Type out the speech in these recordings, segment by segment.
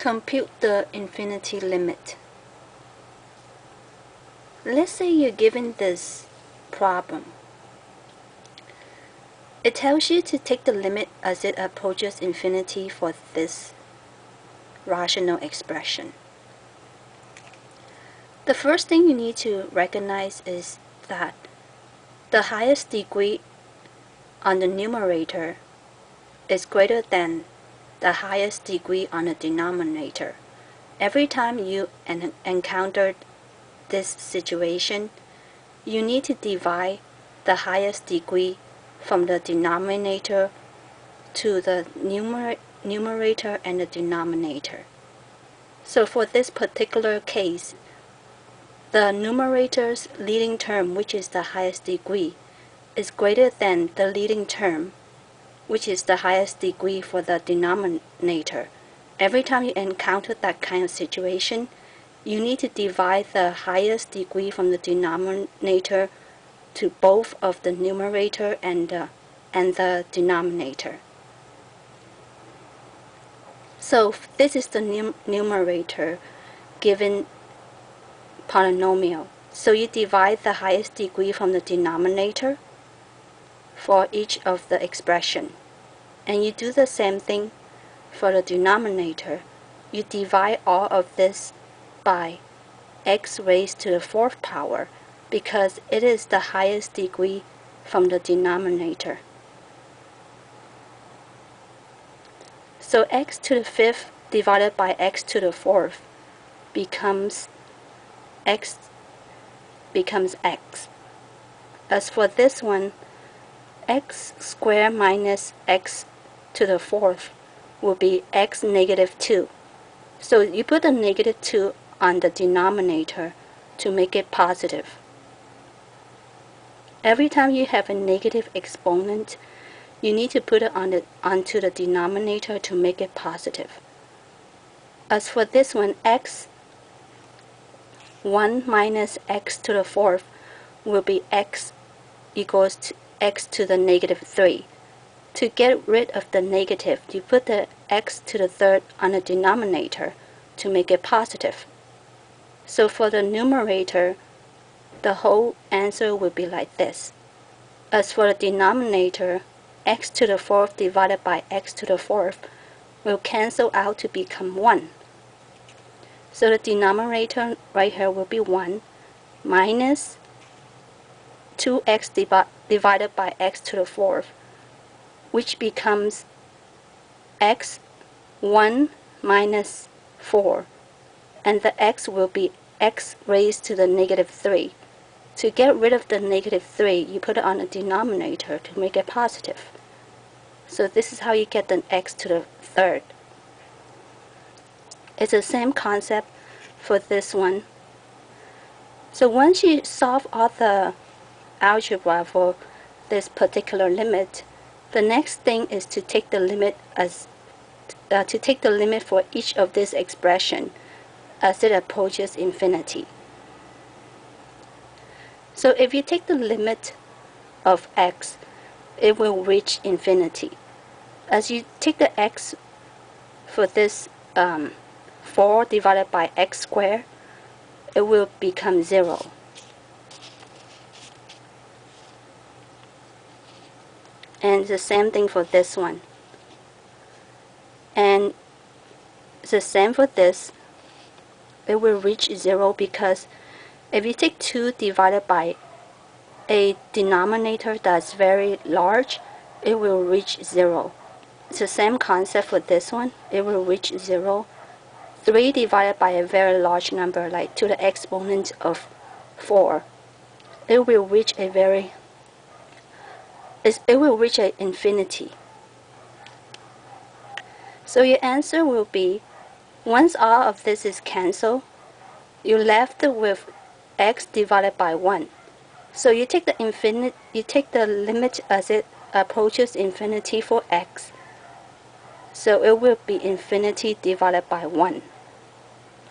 Compute the infinity limit. Let's say you're given this problem. It tells you to take the limit as it approaches infinity for this rational expression. The first thing you need to recognize is that the highest degree on the numerator is greater than the highest degree on the denominator. Every time you encounter this situation, you need to divide the highest degree from the denominator to the numerator and the denominator. So for this particular case, the numerator's leading term, which is the highest degree, is greater than the leading term, which is the highest degree for the denominator. Every time you encounter that kind of situation, you need to divide the highest degree from the denominator to both of the numerator and the denominator. So this is the numerator given polynomial. So you divide the highest degree from the denominator for each of the expression. And you do the same thing for the denominator. You divide all of this by x raised to the 4th power because it is the highest degree from the denominator. So x to the 5th divided by x to the 4th becomes x. As for this one, x squared minus x to the 4th will be x negative 2. So you put a negative 2 on the denominator to make it positive. Every time you have a negative exponent, you need to put it onto the denominator to make it positive. As for this one, x 1 minus x to the 4th will be x equals to x to the negative 3. To get rid of the negative, you put the x to the 3rd on the denominator to make it positive. So for the numerator, the whole answer will be like this. As for the denominator, x to the 4th divided by x to the 4th will cancel out to become 1. So the denominator right here will be 1 minus 2x divided by x to the 4th, which becomes x 1 minus 4, and the x will be x raised to the negative 3. To get rid of the negative 3, you put it on the denominator to make it positive. So this is how you get the x to the 3rd. It's the same concept for this one. So once you solve all the algebra for this particular limit, the next thing is to take the limit for each of this expression as it approaches infinity. So if you take the limit of x, it will reach infinity. As you take the x for this 4 divided by x squared, it will become 0. And the same thing for this one. And the same for this, it will reach 0 because if you take 2 divided by a denominator that's very large, it will reach 0. It's the same concept for this one. It will reach 0. 3 divided by a very large number, like to the exponent of 4, it will reach infinity. So your answer will be, once all of this is cancelled, you're left with x divided by 1. So you take the limit as it approaches infinity for x. So it will be infinity divided by 1.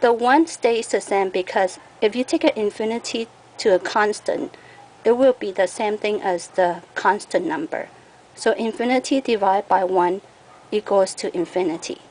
The 1 stays the same because if you take an infinity to a constant, it will be the same thing as the constant number. So infinity divided by 1 equals to infinity.